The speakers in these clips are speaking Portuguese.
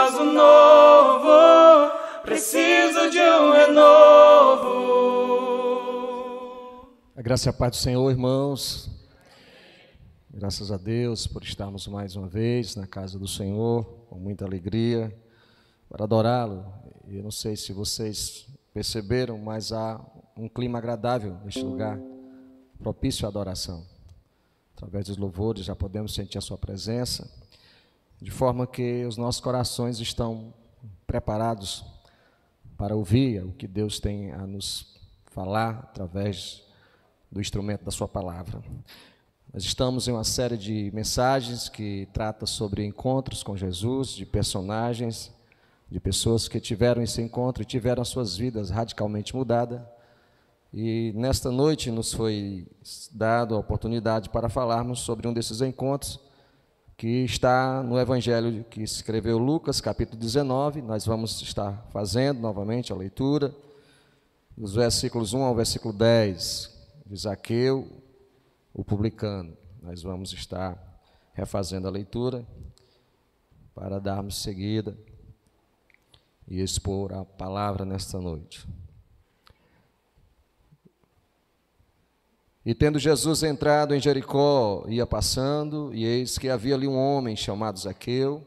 faz um novo, preciso de um renovo. A graça e a paz do Senhor, irmãos. Graças a Deus por estarmos mais uma vez na casa do Senhor, com muita alegria, para adorá-lo. E eu não sei se vocês perceberam, mas há um clima agradável neste lugar, propício à adoração. Através dos louvores já podemos sentir a sua presença, de forma que os nossos corações estão preparados para ouvir o que Deus tem a nos falar através do instrumento da sua palavra. Nós estamos em uma série de mensagens que trata sobre encontros com Jesus, de personagens, de pessoas que tiveram esse encontro e tiveram as suas vidas radicalmente mudadas. E nesta noite nos foi dada a oportunidade para falarmos sobre um desses encontros que está no Evangelho que escreveu Lucas, capítulo 19. Nós vamos estar fazendo novamente a leitura dos versículos 1 ao versículo 10, de Zaqueu, o publicano. Nós vamos estar refazendo a leitura para darmos seguida e expor a palavra nesta noite. E tendo Jesus entrado em Jericó, ia passando, e eis que havia ali um homem chamado Zaqueu,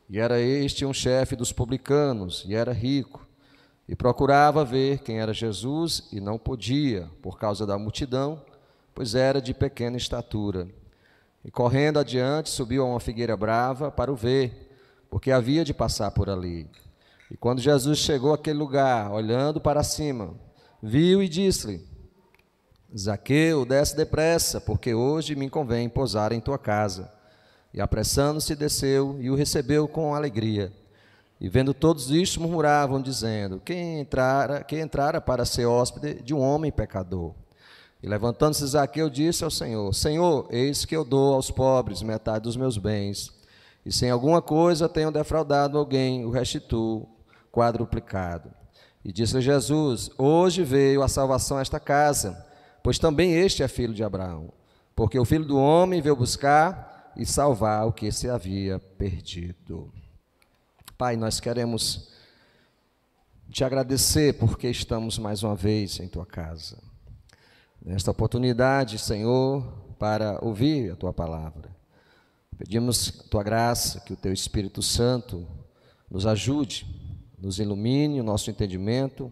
e era este um chefe dos publicanos, e era rico, e procurava ver quem era Jesus, e não podia, por causa da multidão, pois era de pequena estatura. E correndo adiante, subiu a uma figueira brava para o ver, porque havia de passar por ali. E quando Jesus chegou àquele lugar, olhando para cima, viu e disse-lhe: Zaqueu, desce depressa, porque hoje me convém pousar em tua casa. E apressando-se, desceu e o recebeu com alegria. E vendo todos isto, murmuravam, dizendo: quem entrara para ser hóspede de um homem pecador? E levantando-se Zaqueu, disse ao Senhor: Senhor, eis que eu dou aos pobres metade dos meus bens, e se em alguma coisa tenho defraudado alguém, o restituo quadruplicado. E disse-lhe Jesus: hoje veio a salvação a esta casa, pois também este é filho de Abraão, porque o Filho do Homem veio buscar e salvar o que se havia perdido. Pai, nós queremos te agradecer porque estamos mais uma vez em tua casa. Nesta oportunidade, Senhor, para ouvir a tua palavra. Pedimos a tua graça, que o teu Espírito Santo nos ajude, nos ilumine o nosso entendimento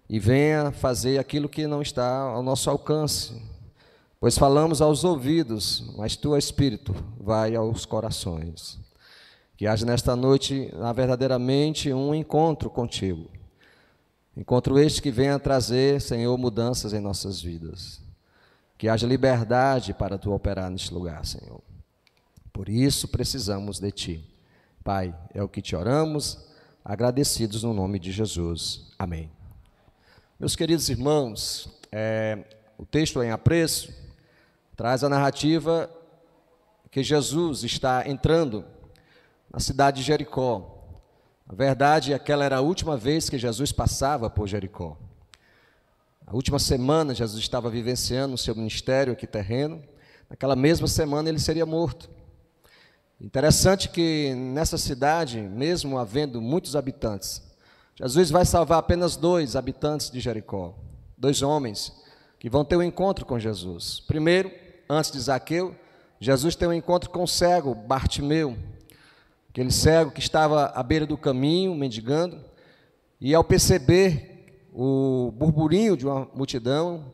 e venha fazer aquilo que não está ao nosso alcance, pois falamos aos ouvidos, mas tu, Espírito, vai aos corações. Que haja nesta noite, verdadeiramente, um encontro contigo. Encontro este que venha trazer, Senhor, mudanças em nossas vidas. Que haja liberdade para tu operar neste lugar, Senhor. Por isso precisamos de ti. Pai, é o que te oramos, agradecidos no nome de Jesus. Amém. Meus queridos irmãos, o texto em apreço traz a narrativa que Jesus está entrando na cidade de Jericó. A verdade é que aquela era a última vez que Jesus passava por Jericó. A última semana Jesus estava vivenciando o seu ministério aqui terreno. Naquela mesma semana ele seria morto. Interessante que nessa cidade, mesmo havendo muitos habitantes, Jesus vai salvar apenas 2 habitantes de Jericó, 2 homens que vão ter um encontro com Jesus. Primeiro, antes de Zaqueu, Jesus tem um encontro com o cego Bartimeu, aquele cego que estava à beira do caminho, mendigando, e ao perceber o burburinho de uma multidão,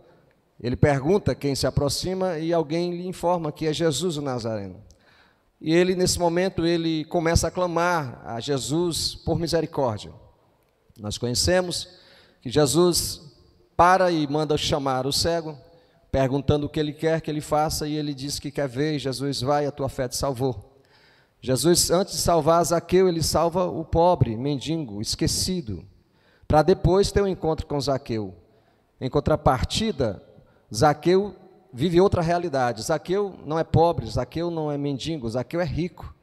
ele pergunta quem se aproxima e alguém lhe informa que é Jesus o Nazareno. E ele, nesse momento, ele começa a clamar a Jesus por misericórdia. Nós conhecemos que Jesus para e manda chamar o cego, perguntando o que ele quer que ele faça, e ele diz que quer ver. Jesus vai, a tua fé te salvou. Jesus, antes de salvar Zaqueu, ele salva o pobre, mendigo, esquecido, para depois ter um encontro com Zaqueu. Em contrapartida, Zaqueu vive outra realidade. Zaqueu não é pobre, Zaqueu não é mendigo, Zaqueu é rico.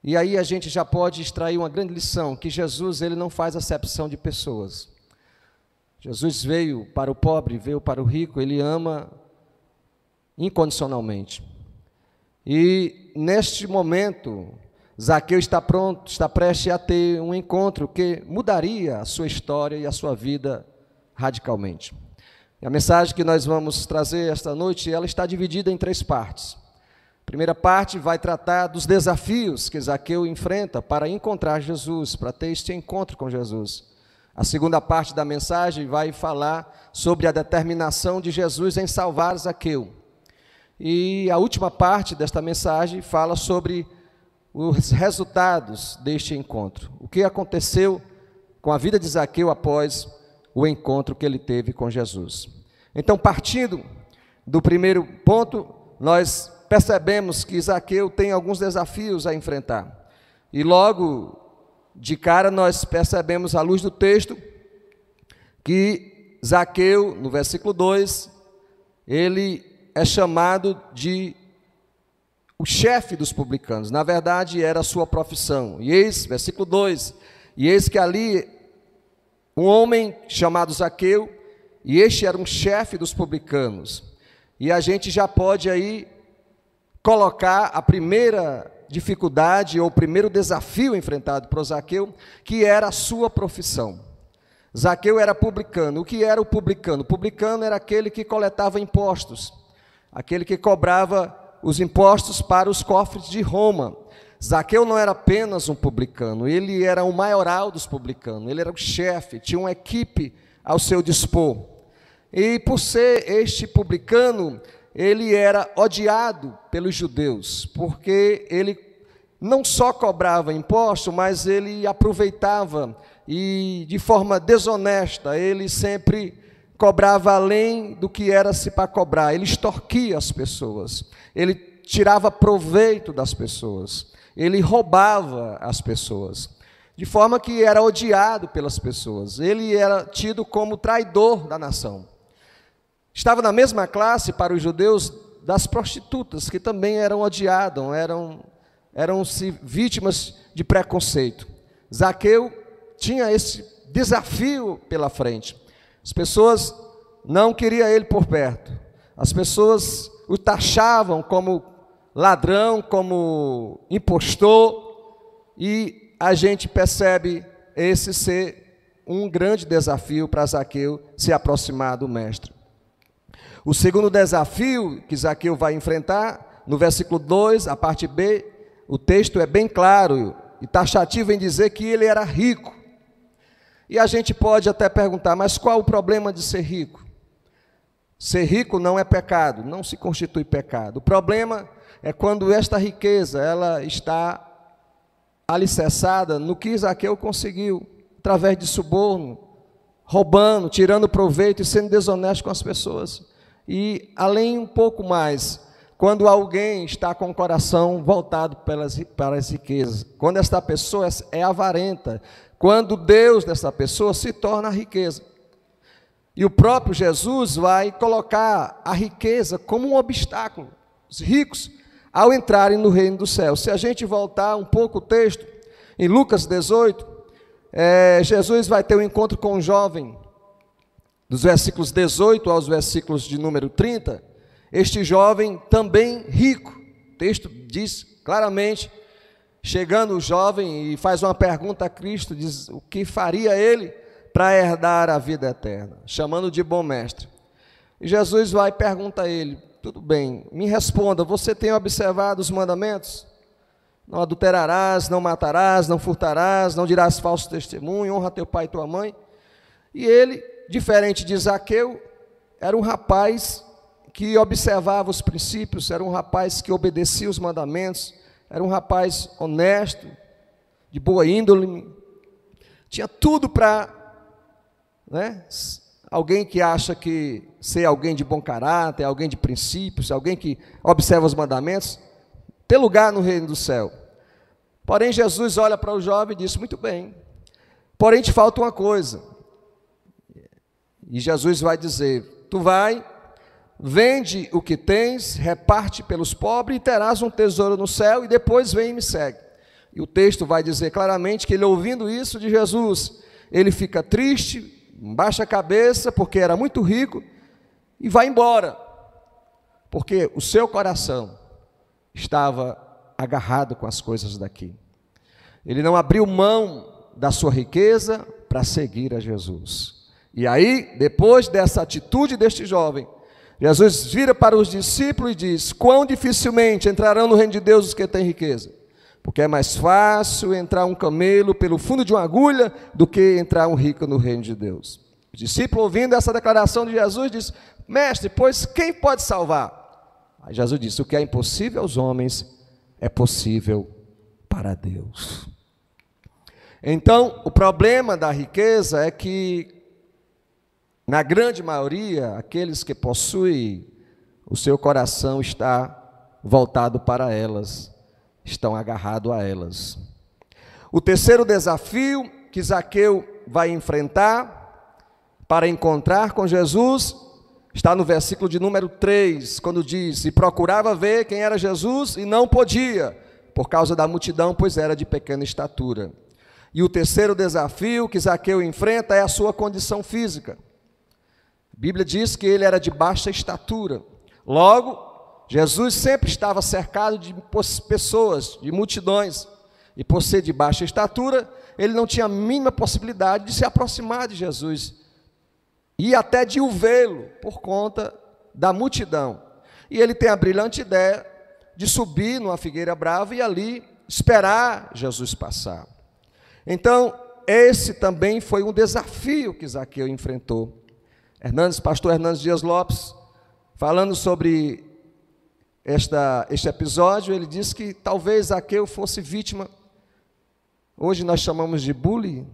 E aí a gente já pode extrair uma grande lição, que Jesus, ele não faz acepção de pessoas. Jesus veio para o pobre, veio para o rico, ele ama incondicionalmente. E neste momento, Zaqueu está pronto, está prestes a ter um encontro que mudaria a sua história e a sua vida radicalmente. E a mensagem que nós vamos trazer esta noite, ela está dividida em 3 partes. A primeira parte vai tratar dos desafios que Zaqueu enfrenta para encontrar Jesus, para ter este encontro com Jesus. A segunda parte da mensagem vai falar sobre a determinação de Jesus em salvar Zaqueu. E a última parte desta mensagem fala sobre os resultados deste encontro. O que aconteceu com a vida de Zaqueu após o encontro que ele teve com Jesus. Então, partindo do primeiro ponto, nós percebemos que Zaqueu tem alguns desafios a enfrentar. E logo de cara nós percebemos, à luz do texto, que Zaqueu, no versículo 2, ele é chamado de o chefe dos publicanos. Na verdade, era a sua profissão. E eis, versículo 2, e eis que ali um homem chamado Zaqueu, e este era um chefe dos publicanos. E a gente já pode aí colocar a primeira dificuldade ou o primeiro desafio enfrentado por Zaqueu, que era a sua profissão. Zaqueu era publicano. O que era o publicano? O publicano era aquele que coletava impostos, aquele que cobrava os impostos para os cofres de Roma. Zaqueu não era apenas um publicano, ele era o maioral dos publicanos, ele era o chefe, tinha uma equipe ao seu dispor. E por ser este publicano, ele era odiado pelos judeus, porque ele não só cobrava imposto, mas ele aproveitava e de forma desonesta, ele sempre cobrava além do que era-se para cobrar, ele extorquia as pessoas, ele tirava proveito das pessoas, ele roubava as pessoas, de forma que era odiado pelas pessoas, ele era tido como traidor da nação. Estava na mesma classe para os judeus das prostitutas, que também eram odiadas, eram vítimas de preconceito. Zaqueu tinha esse desafio pela frente. As pessoas não queriam ele por perto. As pessoas o taxavam como ladrão, como impostor, e a gente percebe esse ser um grande desafio para Zaqueu se aproximar do mestre. O segundo desafio que Zaqueu vai enfrentar, no versículo 2, a parte B, o texto é bem claro e taxativo em dizer que ele era rico. E a gente pode até perguntar, mas qual o problema de ser rico? Ser rico não é pecado, não se constitui pecado. O problema é quando esta riqueza ela está alicerçada no que Zaqueu conseguiu, através de suborno, roubando, tirando proveito e sendo desonesto com as pessoas. E além um pouco mais, quando alguém está com o coração voltado para as riquezas, quando esta pessoa é avarenta, quando Deus dessa pessoa se torna a riqueza. E o próprio Jesus vai colocar a riqueza como um obstáculo. Os ricos, ao entrarem no reino do céu. Se a gente voltar um pouco o texto, em Lucas 18, Jesus vai ter um encontro com um jovem, dos versículos 18 aos versículos de número 30, este jovem também rico, o texto diz claramente, chegando o jovem e faz uma pergunta a Cristo, diz o que faria ele para herdar a vida eterna, chamando de bom mestre. E Jesus vai perguntar a ele, tudo bem, me responda, você tem observado os mandamentos? Não adulterarás, não matarás, não furtarás, não dirás falso testemunho, honra teu pai e tua mãe. E ele, diferente de Zaqueu, era um rapaz que observava os princípios, era um rapaz que obedecia os mandamentos, era um rapaz honesto, de boa índole, tinha tudo para, alguém que acha que ser alguém de bom caráter, alguém de princípios, alguém que observa os mandamentos, ter lugar no reino do céu. Porém, Jesus olha para o jovem e diz, muito bem, porém te falta uma coisa. E Jesus vai dizer, tu vai, vende o que tens, reparte pelos pobres e terás um tesouro no céu e depois vem e me segue. E o texto vai dizer claramente que ele, ouvindo isso de Jesus, ele fica triste, baixa a cabeça porque era muito rico e vai embora, porque o seu coração estava agarrado com as coisas daqui. Ele não abriu mão da sua riqueza para seguir a Jesus. E aí, depois dessa atitude deste jovem, Jesus vira para os discípulos e diz: quão dificilmente entrarão no reino de Deus os que têm riqueza, porque é mais fácil entrar um camelo pelo fundo de uma agulha do que entrar um rico no reino de Deus. O discípulo, ouvindo essa declaração de Jesus, diz: mestre, pois quem pode salvar? Aí Jesus disse: o que é impossível aos homens é possível para Deus. Então, o problema da riqueza é que, na grande maioria, aqueles que possuem, o seu coração está voltado para elas, estão agarrados a elas. O terceiro desafio que Zaqueu vai enfrentar para encontrar com Jesus está no versículo de número 3, quando diz: e procurava ver quem era Jesus e não podia, por causa da multidão, pois era de pequena estatura. E o terceiro desafio que Zaqueu enfrenta é a sua condição física. A Bíblia diz que ele era de baixa estatura. Logo, Jesus sempre estava cercado de pessoas, de multidões. E por ser de baixa estatura, ele não tinha a mínima possibilidade de se aproximar de Jesus. E até de o vê-lo, por conta da multidão. E ele tem a brilhante ideia de subir numa figueira brava e ali esperar Jesus passar. Então, esse também foi um desafio que Zaqueu enfrentou. Pastor Hernandes Dias Lopes, falando sobre este episódio, ele disse que talvez Zaqueu fosse vítima, hoje nós chamamos de bullying,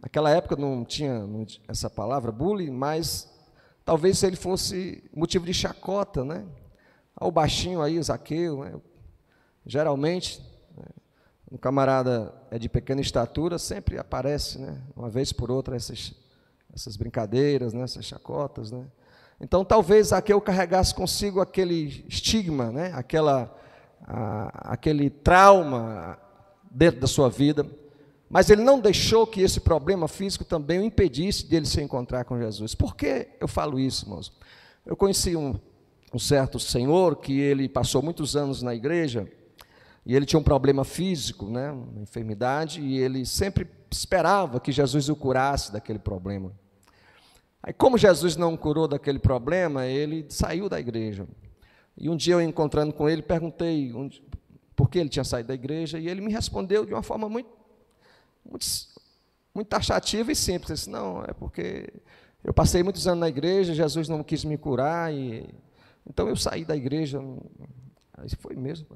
naquela época não tinha essa palavra bullying, mas talvez ele fosse motivo de chacota, né? O baixinho aí, Zaqueu, né? Geralmente, um camarada é de pequena estatura, sempre aparece, né? Uma vez por outra, essas brincadeiras, né? Essas chacotas, né? Então, talvez Zaqueu carregasse consigo aquele estigma, né? Aquele trauma dentro da sua vida, mas ele não deixou que esse problema físico também o impedisse de ele se encontrar com Jesus. Por que eu falo isso, irmãos? Eu conheci um certo senhor que ele passou muitos anos na igreja, e ele tinha um problema físico, né, uma enfermidade, e ele sempre esperava que Jesus o curasse daquele problema. Aí, como Jesus não o curou daquele problema, ele saiu da igreja. E um dia, eu encontrando com ele, perguntei por que ele tinha saído da igreja, e ele me respondeu de uma forma muito taxativa e simples. Ele disse: não, é porque eu passei muitos anos na igreja, Jesus não quis me curar, então eu saí da igreja. Aí foi mesmo.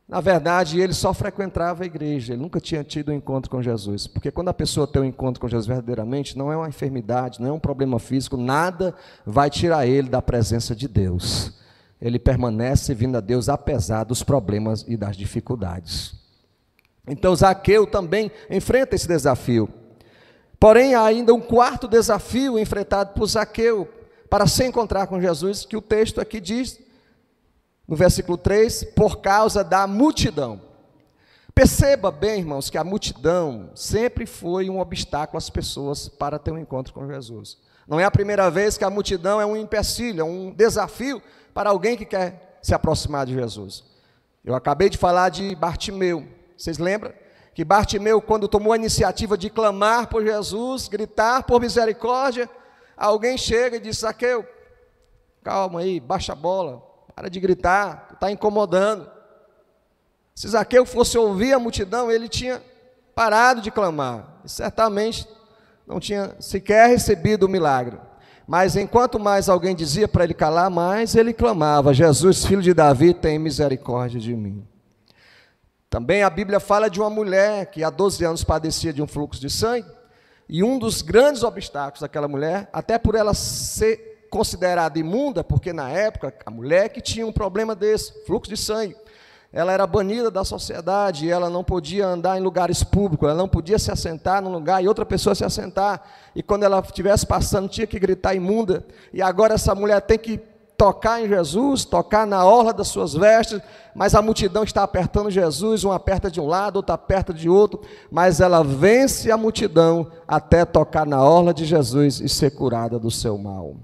Na verdade, ele só frequentava a igreja, ele nunca tinha tido um encontro com Jesus, porque quando a pessoa tem um encontro com Jesus verdadeiramente, não é uma enfermidade, não é um problema físico, nada vai tirar ele da presença de Deus. Ele permanece vindo a Deus apesar dos problemas e das dificuldades. Então, Zaqueu também enfrenta esse desafio. Porém, há ainda um quarto desafio enfrentado por Zaqueu para se encontrar com Jesus, que o texto aqui diz, no versículo 3, por causa da multidão. Perceba bem, irmãos, que a multidão sempre foi um obstáculo às pessoas para ter um encontro com Jesus. Não é a primeira vez que a multidão é um empecilho, é um desafio para alguém que quer se aproximar de Jesus. Eu acabei de falar de Bartimeu. Vocês lembram? Que Bartimeu, quando tomou a iniciativa de clamar por Jesus, gritar por misericórdia, alguém chega e diz: Zaqueu, calma aí, baixa a bola, para de gritar, está incomodando. Se Zaqueu fosse ouvir a multidão, ele tinha parado de clamar, e certamente não tinha sequer recebido o milagre. Mas enquanto mais alguém dizia para ele calar, mais ele clamava: Jesus, filho de Davi, tem misericórdia de mim. Também a Bíblia fala de uma mulher que há 12 anos padecia de um fluxo de sangue, e um dos grandes obstáculos daquela mulher, até por ela ser considerada imunda, porque na época a mulher que tinha um problema desse, fluxo de sangue, ela era banida da sociedade, ela não podia andar em lugares públicos, ela não podia se assentar num lugar e outra pessoa se assentar, e quando ela estivesse passando tinha que gritar imunda, e agora essa mulher tem que tocar em Jesus, tocar na orla das suas vestes, mas a multidão está apertando Jesus, um aperta de um lado, outro aperta de outro, mas ela vence a multidão até tocar na orla de Jesus e ser curada do seu mal.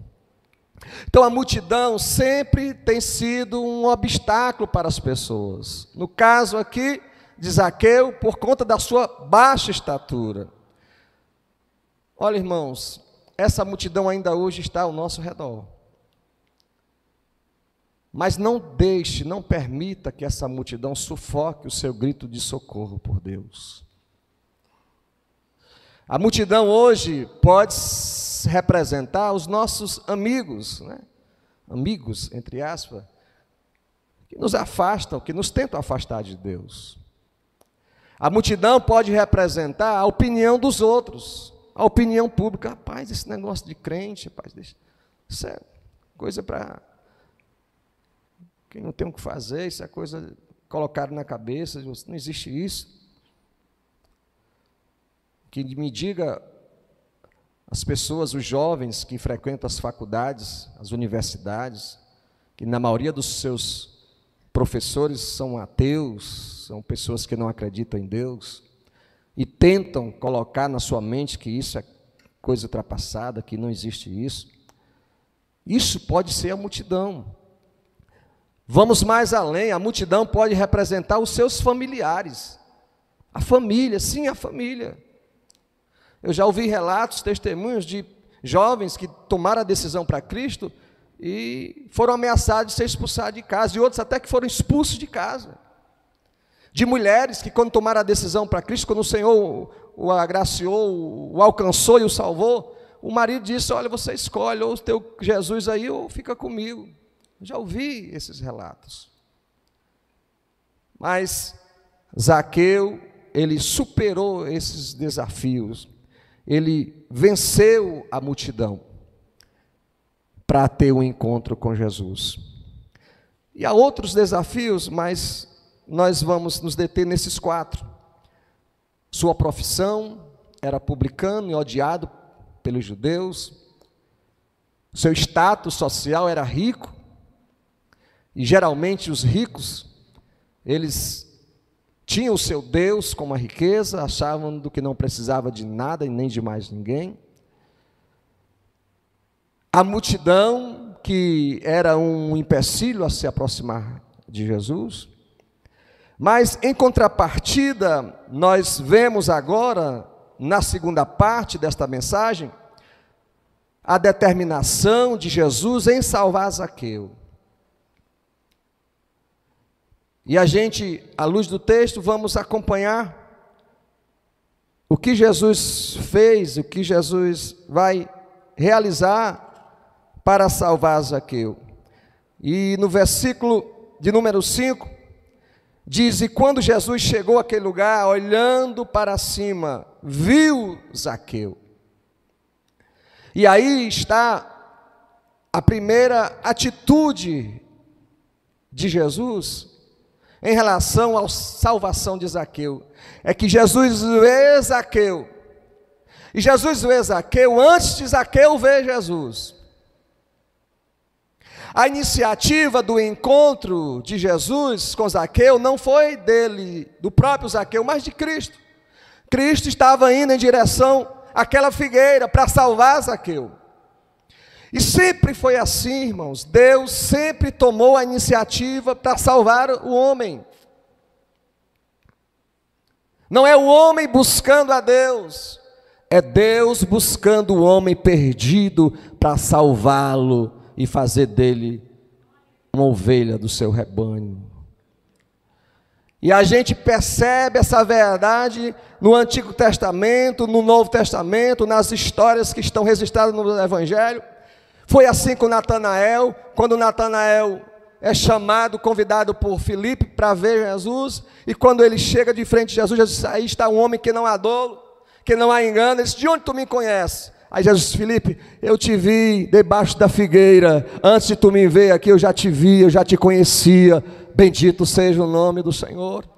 Então a multidão sempre tem sido um obstáculo para as pessoas. No caso aqui, de Zaqueu por conta da sua baixa estatura. Olha, irmãos, essa multidão ainda hoje está ao nosso redor. Mas não deixe, não permita que essa multidão sufoque o seu grito de socorro por Deus. A multidão hoje pode representar os nossos amigos, né? Amigos, entre aspas, que nos afastam, que nos tentam afastar de Deus. A multidão pode representar a opinião dos outros, a opinião pública. Rapaz, esse negócio de crente, rapaz, isso é coisa para quem não tem o que fazer, isso é coisa colocaram na cabeça, não existe isso. Que me diga as pessoas, os jovens que frequentam as faculdades, as universidades, que na maioria dos seus professores são ateus, são pessoas que não acreditam em Deus, e tentam colocar na sua mente que isso é coisa ultrapassada, que não existe isso. Isso pode ser a multidão. Vamos mais além, a multidão pode representar os seus familiares. A família, sim, a família. Eu já ouvi relatos, testemunhos de jovens que tomaram a decisão para Cristo e foram ameaçados de ser expulsados de casa, e outros até que foram expulsos de casa. De mulheres que, quando tomaram a decisão para Cristo, quando o Senhor o agraciou, o alcançou e o salvou, o marido disse: olha, você escolhe, ou o teu Jesus aí, ou fica comigo. Já ouvi esses relatos. Mas Zaqueu, ele superou esses desafios, ele venceu a multidão para ter um encontro com Jesus. E há outros desafios, mas nós vamos nos deter nesses 4. Sua profissão, era publicano e odiado pelos judeus. Seu status social, era rico. E geralmente os ricos, eles tinham o seu Deus como a riqueza, achavam do que não precisava de nada e nem de mais ninguém. A multidão, que era um empecilho a se aproximar de Jesus. Mas, em contrapartida, nós vemos agora, na segunda parte desta mensagem, a determinação de Jesus em salvar Zaqueu. E a gente, à luz do texto, vamos acompanhar o que Jesus fez, o que Jesus vai realizar para salvar Zaqueu. E no versículo de número 5, diz: e quando Jesus chegou àquele lugar, olhando para cima, viu Zaqueu. E aí está a primeira atitude de Jesus em relação à salvação de Zaqueu. É que Jesus vê Zaqueu. E Jesus vê Zaqueu antes de Zaqueu ver Jesus. A iniciativa do encontro de Jesus com Zaqueu não foi dele, do próprio Zaqueu, mas de Cristo. Cristo estava indo em direção àquela figueira para salvar Zaqueu. E sempre foi assim, irmãos. Deus sempre tomou a iniciativa para salvar o homem. Não é o homem buscando a Deus, é Deus buscando o homem perdido para salvá-lo e fazer dele uma ovelha do seu rebanho. E a gente percebe essa verdade no Antigo Testamento, no Novo Testamento, nas histórias que estão registradas no Evangelho. Foi assim com Natanael, quando Natanael é chamado, convidado por Filipe para ver Jesus, e quando ele chega de frente de Jesus, Jesus diz: aí está um homem que não há dolo, que não há engano. Ele disse: de onde tu me conheces? Aí Jesus disse: Filipe, eu te vi debaixo da figueira, antes de tu me ver aqui, eu já te vi, eu já te conhecia, bendito seja o nome do Senhor.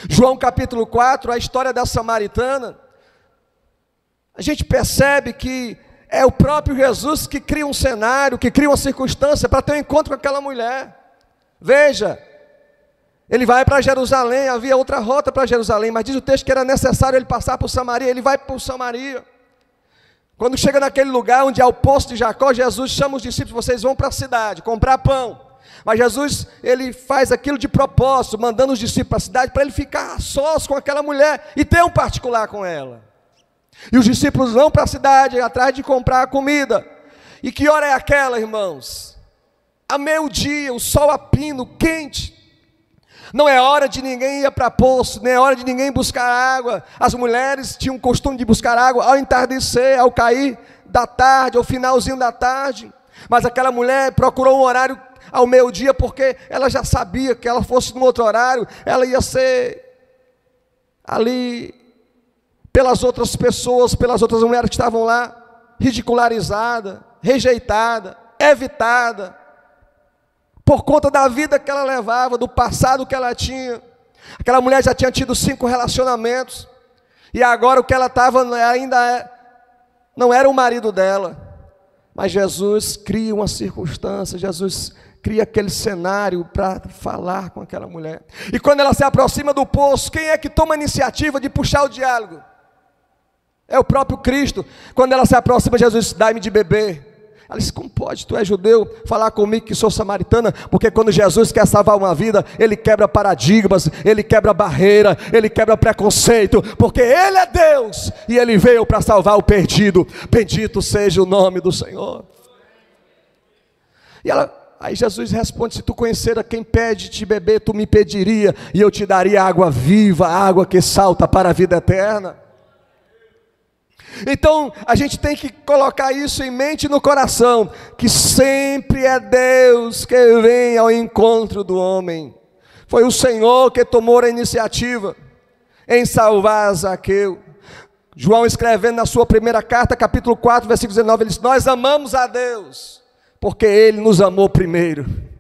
João capítulo 4, a história da samaritana, a gente percebe que é o próprio Jesus que cria um cenário, que cria uma circunstância para ter um encontro com aquela mulher. Veja, ele vai para Jerusalém, havia outra rota para Jerusalém, mas diz o texto que era necessário ele passar por Samaria, ele vai por Samaria. Quando chega naquele lugar onde há o poço de Jacó, Jesus chama os discípulos: vocês vão para a cidade comprar pão. Mas Jesus, ele faz aquilo de propósito, mandando os discípulos para a cidade, para ele ficar sós com aquela mulher e ter um particular com ela. E os discípulos vão para a cidade, atrás de comprar comida. E que hora é aquela, irmãos? A meio-dia, o sol a pino, quente. Não é hora de ninguém ir para poço, nem é hora de ninguém buscar água. As mulheres tinham o costume de buscar água ao entardecer, ao cair da tarde, ao finalzinho da tarde. Mas aquela mulher procurou um horário ao meio-dia, porque ela já sabia que ela fosse num outro horário, ela ia ser ali, pelas outras pessoas, pelas outras mulheres que estavam lá, ridicularizada, rejeitada, evitada, por conta da vida que ela levava, do passado que ela tinha. Aquela mulher já tinha tido 5 relacionamentos, e agora o que ela estava não era o marido dela. Mas Jesus cria uma circunstância, Jesus cria aquele cenário para falar com aquela mulher. E quando ela se aproxima do poço, quem é que toma a iniciativa de puxar o diálogo? É o próprio Cristo. Quando ela se aproxima, Jesus, dá-me de beber. Ela disse, como pode, tu és judeu, falar comigo que sou samaritana? Porque quando Jesus quer salvar uma vida, Ele quebra paradigmas, Ele quebra barreira, Ele quebra preconceito, porque Ele é Deus, e Ele veio para salvar o perdido. Bendito seja o nome do Senhor. E aí Jesus responde, se tu conhecer a quem pede te beber, tu me pediria, e eu te daria água viva, água que salta para a vida eterna. Então, a gente tem que colocar isso em mente e no coração, que sempre é Deus que vem ao encontro do homem. Foi o Senhor que tomou a iniciativa em salvar Zaqueu. João, escrevendo na sua primeira carta, capítulo 4, versículo 19, ele diz, nós amamos a Deus, porque Ele nos amou primeiro.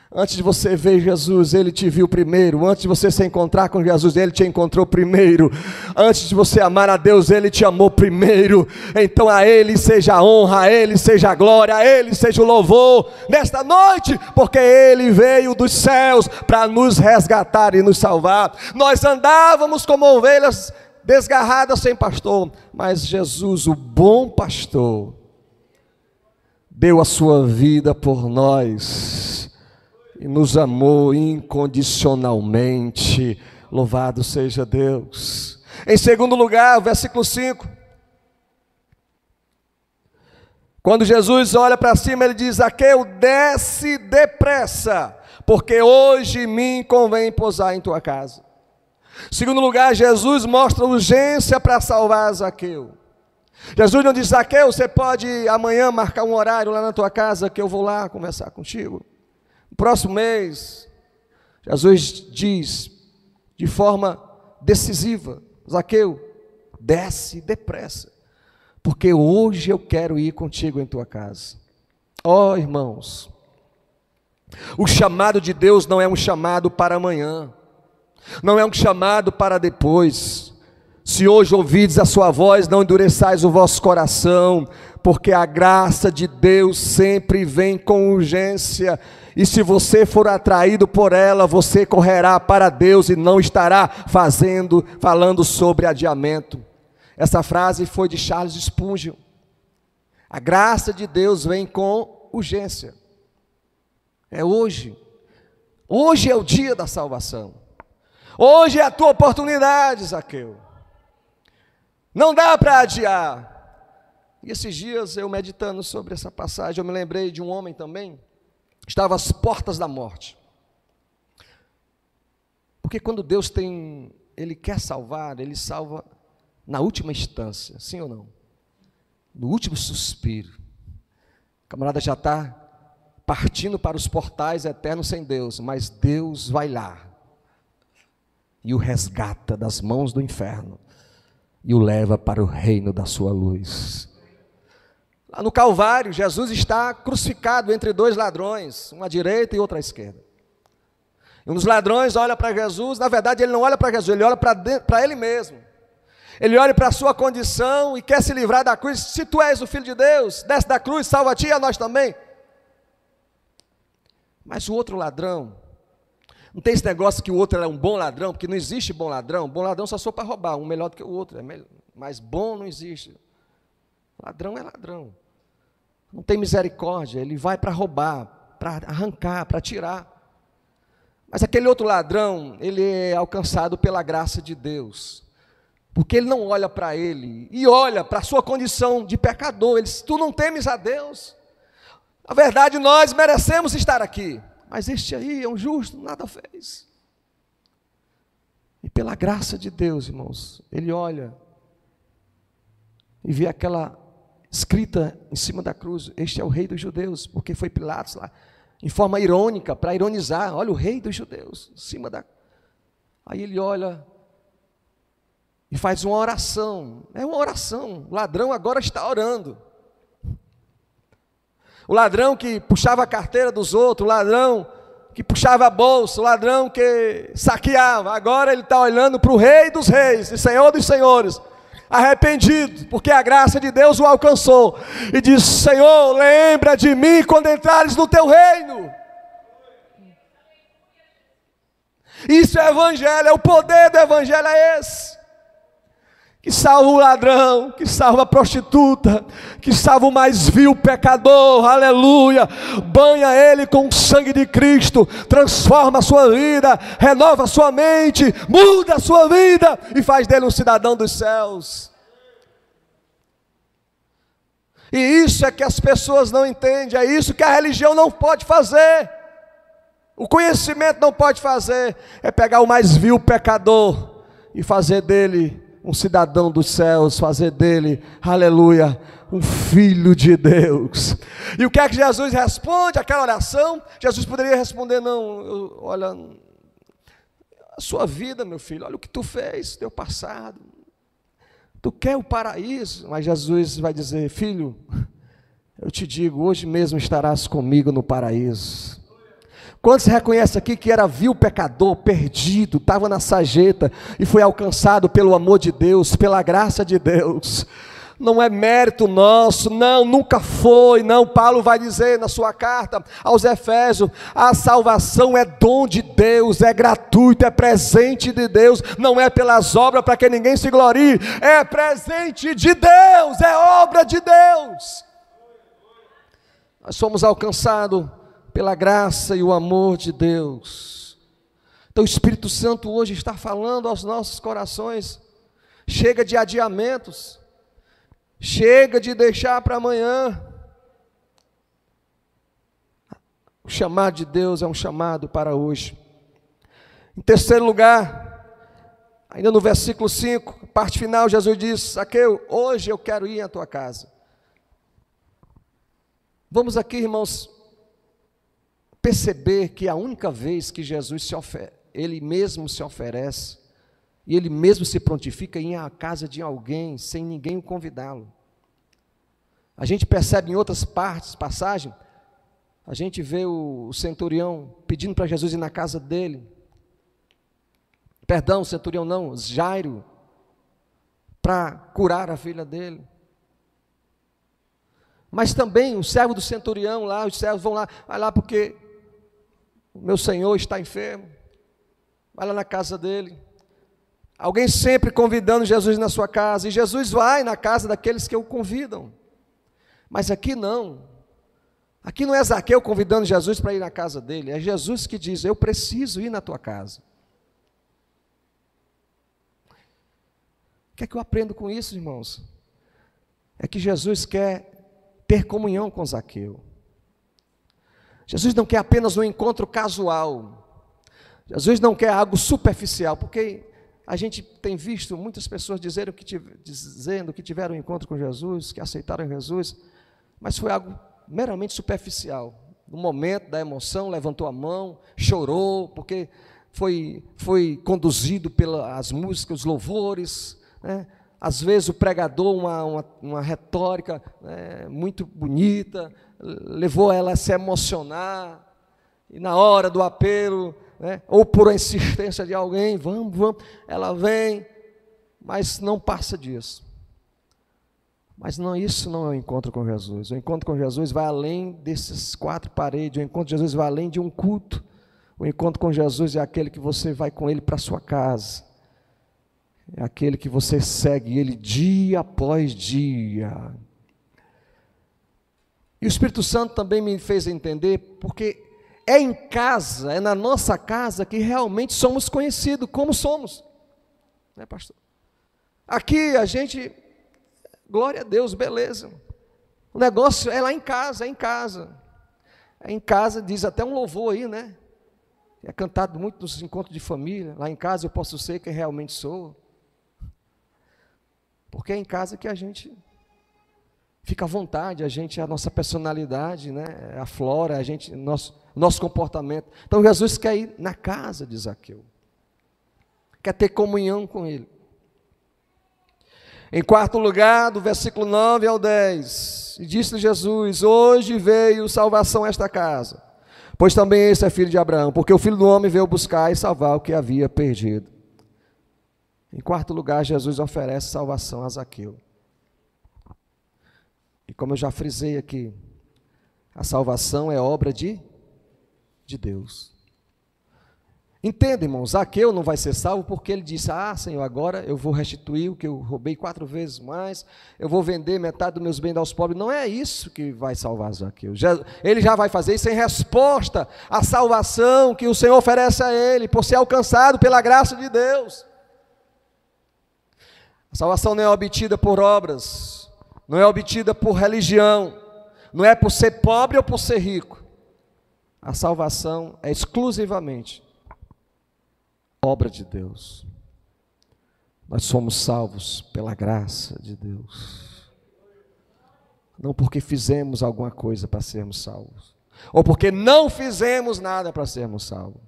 Antes de você ver Jesus, Ele te viu primeiro. Antes de você se encontrar com Jesus, Ele te encontrou primeiro. Antes de você amar a Deus, Ele te amou primeiro. Então a Ele seja a honra, a Ele seja a glória, a Ele seja o louvor nesta noite, porque Ele veio dos céus para nos resgatar e nos salvar. Nós andávamos como ovelhas desgarradas sem pastor, mas Jesus, o bom pastor, deu a sua vida por nós e nos amou incondicionalmente. Louvado seja Deus. Em segundo lugar, versículo 5. Quando Jesus olha para cima, ele diz, Zaqueu, desce depressa, porque hoje me convém pousar em tua casa. Segundo lugar, Jesus mostra urgência para salvar Zaqueu. Jesus não diz, Zaqueu, você pode amanhã marcar um horário lá na tua casa, que eu vou lá conversar contigo. No próximo mês, Jesus diz de forma decisiva, Zaqueu, desce depressa, porque hoje eu quero ir contigo em tua casa. Ó irmãos, o chamado de Deus não é um chamado para amanhã, não é um chamado para depois. Se hoje ouvides a sua voz, não endureçais o vosso coração, porque a graça de Deus sempre vem com urgência, e se você for atraído por ela, você correrá para Deus e não estará falando sobre adiamento. Essa frase foi de Charles Spurgeon. A graça de Deus vem com urgência. É hoje. Hoje é o dia da salvação. Hoje é a tua oportunidade, Zaqueu. Não dá para adiar. E esses dias eu meditando sobre essa passagem, eu me lembrei de um homem também, estava às portas da morte. Porque quando Deus Ele quer salvar, Ele salva na última instância, sim ou não? No último suspiro. O camarada já está partindo para os portais eternos sem Deus, mas Deus vai lá e o resgata das mãos do inferno e o leva para o reino da sua luz. Lá no Calvário, Jesus está crucificado entre 2 ladrões, um à direita e outro à esquerda. E um dos ladrões olha para Jesus, na verdade ele não olha para Jesus, ele olha para ele mesmo. Ele olha para a sua condição e quer se livrar da cruz. Se tu és o Filho de Deus, desce da cruz, salva a ti e a nós também. Mas o outro ladrão, não tem esse negócio que o outro é um bom ladrão, porque não existe bom ladrão só sou para roubar, um melhor do que o outro, mas bom não existe. Ladrão é ladrão, não tem misericórdia, ele vai para roubar, arrancar, para tirar. Mas aquele outro ladrão, ele é alcançado pela graça de Deus, porque ele não olha para ele, e olha para a sua condição de pecador. Ele diz: tu não temes a Deus? Na verdade, nós merecemos estar aqui, mas este aí é um justo, nada fez. E pela graça de Deus, irmãos, ele olha e vê aquela escrita em cima da cruz: este é o rei dos judeus, porque foi Pilatos lá, em forma irônica, para ironizar: olha o rei dos judeus, em cima da... Aí ele olha e faz uma oração, é uma oração. O ladrão agora está orando. O ladrão que puxava a carteira dos outros, o ladrão que puxava a bolsa, o ladrão que saqueava, agora ele está olhando para o rei dos reis e senhor dos senhores, arrependido, porque a graça de Deus o alcançou, e diz: Senhor, lembra de mim quando entrares no teu reino. Isso é evangelho, é o poder do evangelho, é esse, que salva o ladrão, que salva a prostituta, que salva o mais vil pecador, aleluia, banha ele com o sangue de Cristo, transforma a sua vida, renova a sua mente, muda a sua vida, e faz dele um cidadão dos céus. E isso é que as pessoas não entendem, é isso que a religião não pode fazer, o conhecimento não pode fazer, é pegar o mais vil pecador, e fazer dele um cidadão dos céus, fazer dele, aleluia, um filho de Deus. E o que é que Jesus responde àquela oração? Jesus poderia responder: não, olha, a sua vida, meu filho, olha o que tu fez, teu passado, tu quer o paraíso. Mas Jesus vai dizer: filho, eu te digo, hoje mesmo estarás comigo no paraíso. Quantos reconhecem aqui que era vil pecador, perdido, estava na sarjeta e foi alcançado pelo amor de Deus, pela graça de Deus? Não é mérito nosso, não, nunca foi, não. Paulo vai dizer na sua carta aos Efésios: a salvação é dom de Deus, é gratuito, é presente de Deus, não é pelas obras para que ninguém se glorie, é presente de Deus, é obra de Deus. Nós somos alcançados pela graça e o amor de Deus. Então o Espírito Santo hoje está falando aos nossos corações: chega de adiamentos, chega de deixar para amanhã. O chamado de Deus é um chamado para hoje. Em terceiro lugar, ainda no versículo 5, parte final, Jesus diz: Zaqueu, hoje eu quero ir à tua casa. Vamos aqui, irmãos, perceber que a única vez que Jesus ele mesmo se oferece, e ele mesmo se prontifica em ir à casa de alguém, sem ninguém o convidá-lo. A gente percebe em outras passagens, a gente vê o centurião pedindo para Jesus ir na casa dele. Perdão, centurião não, Jairo, para curar a filha dele. Mas também o servo do centurião lá, os servos vão lá, vai lá porque o meu senhor está enfermo, vai lá na casa dele. Alguém sempre convidando Jesus na sua casa, e Jesus vai na casa daqueles que o convidam. Mas aqui não é Zaqueu convidando Jesus para ir na casa dele, é Jesus que diz: eu preciso ir na tua casa. O que é que eu aprendo com isso, irmãos? É que Jesus quer ter comunhão com Zaqueu. Jesus não quer apenas um encontro casual, Jesus não quer algo superficial, porque a gente tem visto muitas pessoas dizendo que tiveram um encontro com Jesus, que aceitaram Jesus, mas foi algo meramente superficial. No momento da emoção, levantou a mão, chorou, porque foi conduzido pelas músicas, os louvores, né? Às vezes o pregador, uma retórica muito bonita, levou ela a se emocionar, e na hora do apelo, ou por insistência de alguém, vamos, ela vem, mas não passa disso. Mas não, isso não é o encontro com Jesus. O encontro com Jesus vai além desses quatro paredes, o encontro com Jesus vai além de um culto. O encontro com Jesus é aquele que você vai com Ele para a sua casa, é aquele que você segue Ele dia após dia. E o Espírito Santo também me fez entender, porque é em casa, é na nossa casa que realmente somos conhecidos como somos, né, pastor? Aqui a gente, glória a Deus, beleza. O negócio é lá em casa, é em casa. É em casa, diz até um louvor aí, né? É cantado muito nos encontros de família. Lá em casa eu posso ser quem realmente sou. Porque é em casa que a gente fica à vontade, a nossa personalidade, né, aflora, nosso comportamento. Então Jesus quer ir na casa de Zaqueu, quer ter comunhão com ele. Em quarto lugar, do versículo 9 ao 10, e disse Jesus: hoje veio salvação a esta casa, pois também esse é filho de Abraão, porque o Filho do Homem veio buscar e salvar o que havia perdido. Em quarto lugar, Jesus oferece salvação a Zaqueu. E como eu já frisei aqui, a salvação é obra de Deus. Entenda, irmão, Zaqueu não vai ser salvo porque ele disse: Senhor, agora eu vou restituir o que eu roubei 4 vezes mais, eu vou vender metade dos meus bens aos pobres. Não é isso que vai salvar Zaqueu. Ele já vai fazer isso em resposta à salvação que o Senhor oferece a ele, por ser alcançado pela graça de Deus. A salvação não é obtida por obras, não é obtida por religião, não é por ser pobre ou por ser rico. A salvação é exclusivamente obra de Deus. Nós somos salvos pela graça de Deus, não porque fizemos alguma coisa para sermos salvos, ou porque não fizemos nada para sermos salvos.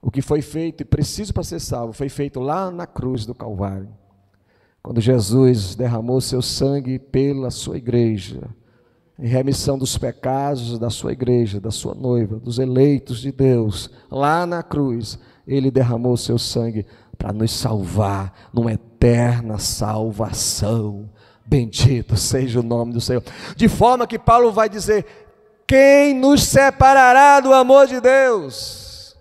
O que foi feito e preciso para ser salvo foi feito lá na cruz do Calvário, quando Jesus derramou seu sangue pela sua igreja, em remissão dos pecados da sua igreja, da sua noiva, dos eleitos de Deus. Lá na cruz ele derramou seu sangue para nos salvar numa eterna salvação. Bendito seja o nome do Senhor. De forma que Paulo vai dizer: quem nos separará do amor de Deus?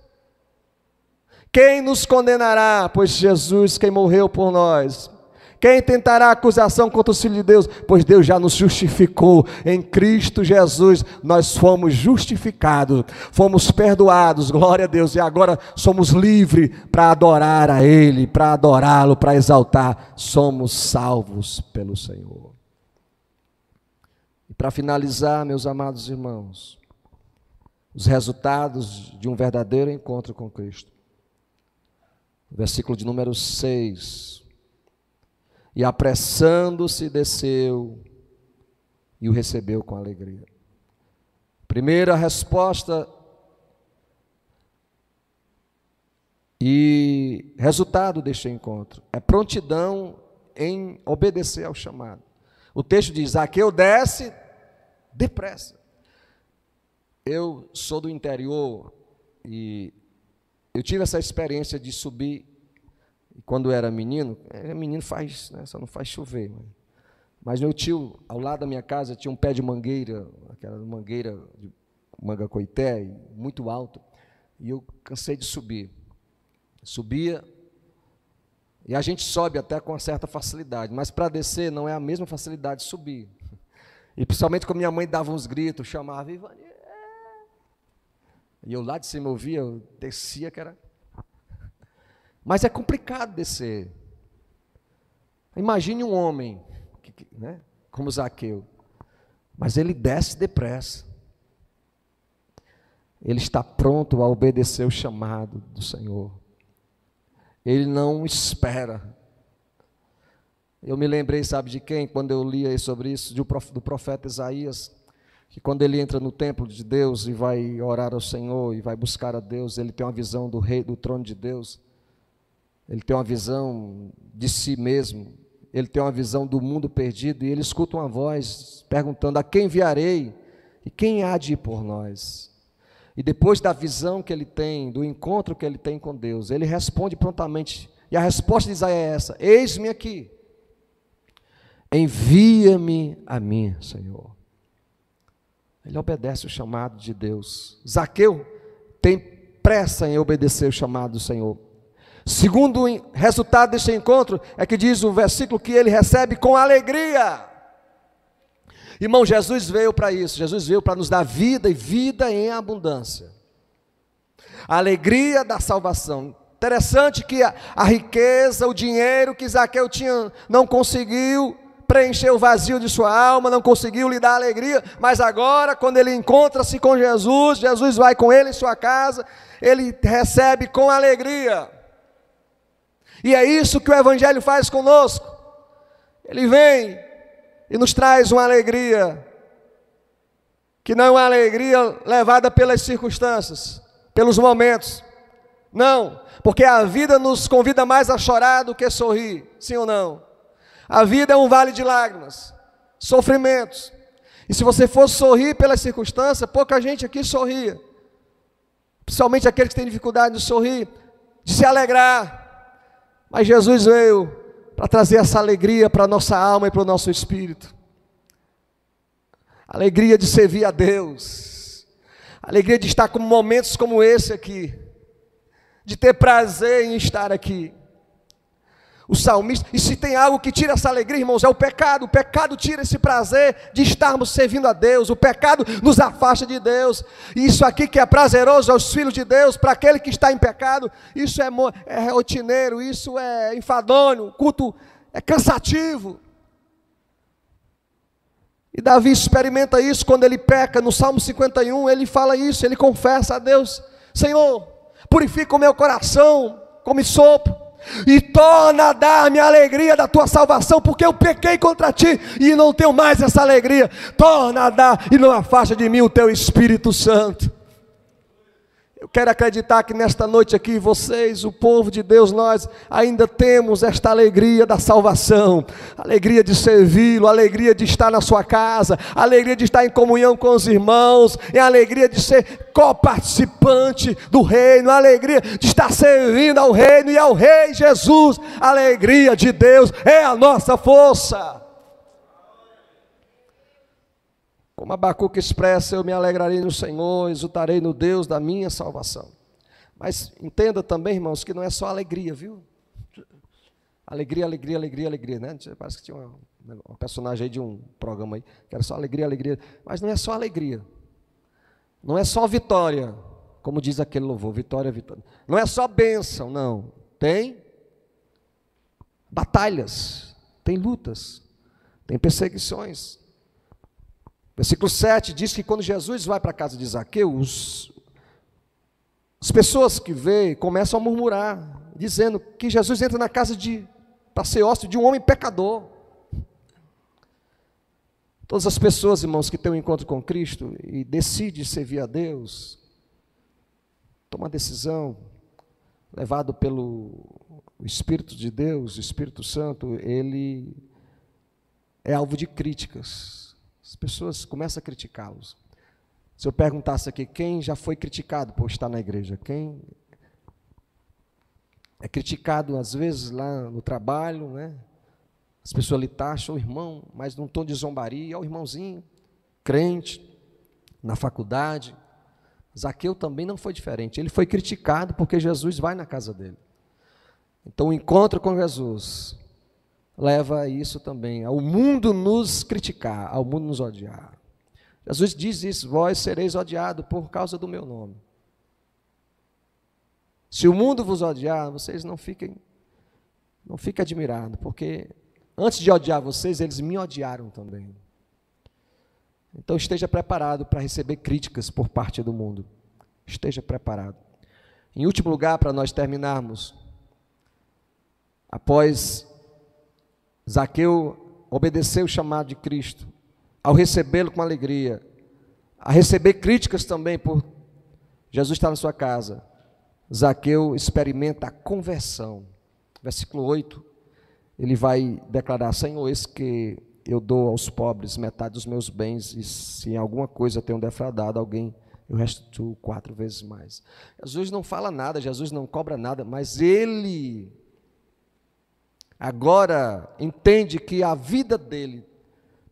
Quem nos condenará? Pois Jesus, quem morreu por nós. Quem tentará acusação contra os filhos de Deus? Pois Deus já nos justificou em Cristo Jesus. Nós fomos justificados, fomos perdoados, glória a Deus, e agora somos livres para adorar a Ele, para adorá-lo, para exaltar. Somos salvos pelo Senhor. E para finalizar, meus amados irmãos, os resultados de um verdadeiro encontro com Cristo. Versículo de número 6. E apressando-se desceu e o recebeu com alegria. Primeira resposta e resultado deste encontro é prontidão em obedecer ao chamado. O texto diz: Zaqueu desce depressa. Eu sou do interior e eu tive essa experiência de subir. Quando eu era menino faz, né, só não faz chover. Mas meu tio, ao lado da minha casa, tinha um pé de mangueira, aquela mangueira de manga coité, muito alto, e eu cansei de subir. Subia, e a gente sobe até com uma certa facilidade, mas para descer não é a mesma facilidade de subir. E principalmente quando minha mãe dava uns gritos, chamava, Ivani, e eu lá de cima ouvia, eu descia, que era... Mas é complicado descer. Imagine um homem, né, como Zaqueu, mas ele desce depressa. Ele está pronto a obedecer o chamado do Senhor. Ele não espera. Eu me lembrei, sabe de quem? Quando eu li sobre isso, do profeta Isaías, que quando ele entra no templo de Deus e vai orar ao Senhor e vai buscar a Deus, ele tem uma visão do rei, do trono de Deus. Ele tem uma visão de si mesmo, ele tem uma visão do mundo perdido, e ele escuta uma voz perguntando: a quem enviarei e quem há de ir por nós? E depois da visão que ele tem, do encontro que ele tem com Deus, ele responde prontamente, e a resposta de Isaías é essa: eis-me aqui, envia-me a mim, Senhor. Ele obedece o chamado de Deus. Zaqueu tem pressa em obedecer o chamado do Senhor. Segundo resultado deste encontro, é que diz o versículo que ele recebe com alegria. Irmão, Jesus veio para isso, Jesus veio para nos dar vida e vida em abundância. A alegria da salvação. Interessante que a riqueza, o dinheiro que Zaqueu tinha, não conseguiu preencher o vazio de sua alma, não conseguiu lhe dar alegria, mas agora, quando ele encontra-se com Jesus, Jesus vai com ele em sua casa, ele recebe com alegria. E é isso que o Evangelho faz conosco. Ele vem e nos traz uma alegria, que não é uma alegria levada pelas circunstâncias, pelos momentos. Não, porque a vida nos convida mais a chorar do que sorrir, sim ou não? A vida é um vale de lágrimas, sofrimentos. E se você for sorrir pelas circunstâncias, pouca gente aqui sorria. Principalmente aqueles que têm dificuldade de sorrir, de se alegrar. Mas Jesus veio para trazer essa alegria para a nossa alma e para o nosso espírito. Alegria de servir a Deus. Alegria de estar com momentos como esse aqui. De ter prazer em estar aqui. O salmista, e se tem algo que tira essa alegria, irmãos, é o pecado. O pecado tira esse prazer de estarmos servindo a Deus. O pecado nos afasta de Deus. E isso aqui que é prazeroso aos filhos de Deus, para aquele que está em pecado, isso é rotineiro, isso é enfadonho, o culto é cansativo. E Davi experimenta isso quando ele peca. No Salmo 51, ele fala isso, ele confessa a Deus: Senhor, purifica o meu coração como sopro, e torna a dar-me a alegria da tua salvação, porque eu pequei contra ti e não tenho mais essa alegria. Torna a dar e não afasta de mim o teu Espírito Santo. Eu quero acreditar que nesta noite aqui, vocês, o povo de Deus, nós ainda temos esta alegria da salvação, alegria de servi-lo, alegria de estar na sua casa, alegria de estar em comunhão com os irmãos, a alegria de ser coparticipante do reino, a alegria de estar servindo ao reino e ao Rei Jesus. A alegria de Deus é a nossa força. Como Abacuque expressa: eu me alegrarei no Senhor, exultarei no Deus da minha salvação. Mas entenda também, irmãos, que não é só alegria, viu? Alegria, alegria, alegria, alegria, né? Parece que tinha uma personagem aí de um programa aí, que era só alegria, alegria. Mas não é só alegria. Não é só vitória, como diz aquele louvor, vitória, vitória. Não é só bênção, não. Tem batalhas, tem lutas, tem perseguições. Versículo 7 diz que quando Jesus vai para a casa de Zaqueu, as pessoas que veem começam a murmurar, dizendo que Jesus entra na casa para ser hóspede de um homem pecador. Todas as pessoas, irmãos, que têm um encontro com Cristo e decidem servir a Deus, toma decisão, levado pelo Espírito de Deus, o Espírito Santo, ele é alvo de críticas. As pessoas começam a criticá-los. Se eu perguntasse aqui, quem já foi criticado por estar na igreja? Quem é criticado, às vezes, lá no trabalho, né? As pessoas lhe taxam: o irmão, mas num tom de zombaria, o irmãozinho, crente, na faculdade. Zaqueu também não foi diferente. Ele foi criticado porque Jesus vai na casa dele. Então, o encontro com Jesus leva a isso também, ao mundo nos criticar, ao mundo nos odiar. Jesus diz isso: vós sereis odiados por causa do meu nome. Se o mundo vos odiar, vocês não fiquem admirados, porque antes de odiar vocês, eles me odiaram também. Então esteja preparado para receber críticas por parte do mundo. Esteja preparado. Em último lugar, para nós terminarmos, após Zaqueu obedecer o chamado de Cristo, ao recebê-lo com alegria, a receber críticas também por Jesus estar na sua casa, Zaqueu experimenta a conversão. Versículo 8, ele vai declarar: Senhor, eis que eu dou aos pobres metade dos meus bens, e se em alguma coisa eu tenho defraudado alguém, eu restituo 4 vezes mais. Jesus não fala nada, Jesus não cobra nada, mas ele agora entende que a vida dele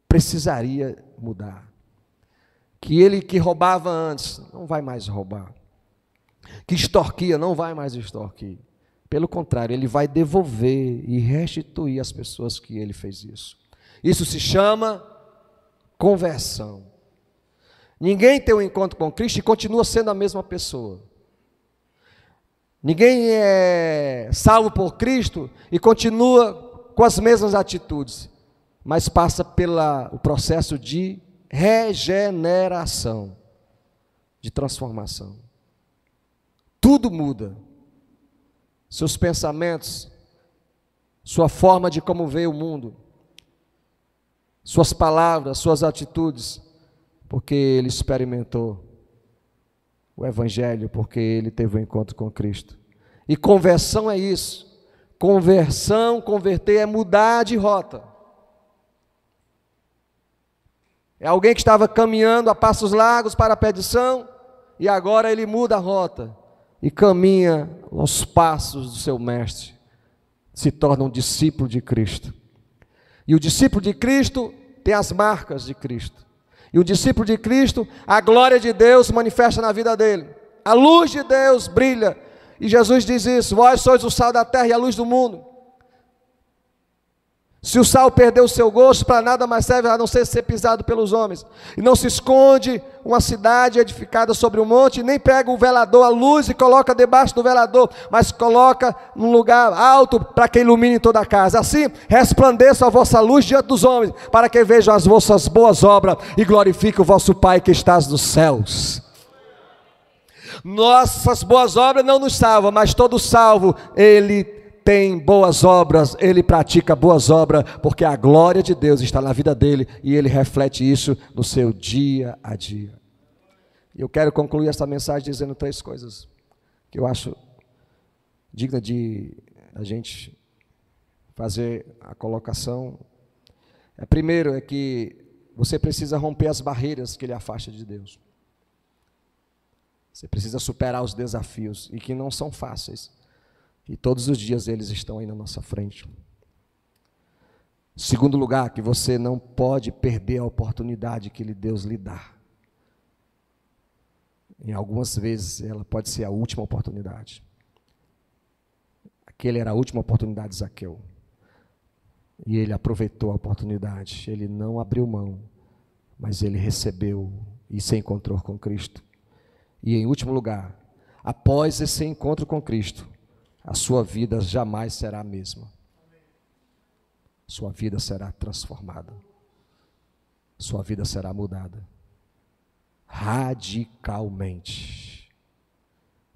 precisaria mudar. Que ele que roubava antes, não vai mais roubar. Que extorquia, não vai mais extorquir. Pelo contrário, ele vai devolver e restituir às pessoas que ele fez isso. Isso se chama conversão. Ninguém tem um encontro com Cristo e continua sendo a mesma pessoa. Ninguém é salvo por Cristo e continua com as mesmas atitudes, mas passa pelo processo de regeneração, de transformação. Tudo muda. Seus pensamentos, sua forma de como vê o mundo, suas palavras, suas atitudes, porque ele experimentou o Evangelho, porque ele teve um encontro com Cristo. E conversão é isso. Conversão, converter é mudar de rota. É alguém que estava caminhando a passos largos para a perdição, e agora ele muda a rota e caminha aos passos do seu mestre, se torna um discípulo de Cristo. E o discípulo de Cristo tem as marcas de Cristo. E o discípulo de Cristo, a glória de Deus se manifesta na vida dele. A luz de Deus brilha. E Jesus diz isso: vós sois o sal da terra e a luz do mundo. Se o sal perdeu o seu gosto, para nada mais serve a não ser pisado pelos homens. E não se esconde uma cidade edificada sobre um monte, nem pega o velador, a luz, e coloca debaixo do velador, mas coloca num lugar alto para que ilumine toda a casa. Assim resplandeça a vossa luz diante dos homens, para que vejam as vossas boas obras e glorifique o vosso Pai que estás nos céus. Nossas boas obras não nos salvam, mas todo salvo, ele tem boas obras, ele pratica boas obras, porque a glória de Deus está na vida dele, e ele reflete isso no seu dia a dia. E eu quero concluir essa mensagem dizendo 3 coisas, que eu acho digna de a gente fazer a colocação. Primeiro é que você precisa romper as barreiras que lhe afastam de Deus. Você precisa superar os desafios, e que não são fáceis. E todos os dias eles estão aí na nossa frente. Segundo lugar, que você não pode perder a oportunidade que Deus lhe dá. Em algumas vezes ela pode ser a última oportunidade. Aquele era a última oportunidade de Zaqueu. E ele aproveitou a oportunidade. Ele não abriu mão, mas ele recebeu e se encontrou com Cristo. E em último lugar, após esse encontro com Cristo, a sua vida jamais será a mesma. Sua vida será transformada. Sua vida será mudada. Radicalmente.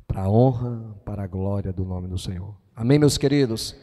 Para a honra, para a glória do nome do Senhor. Amém, meus queridos?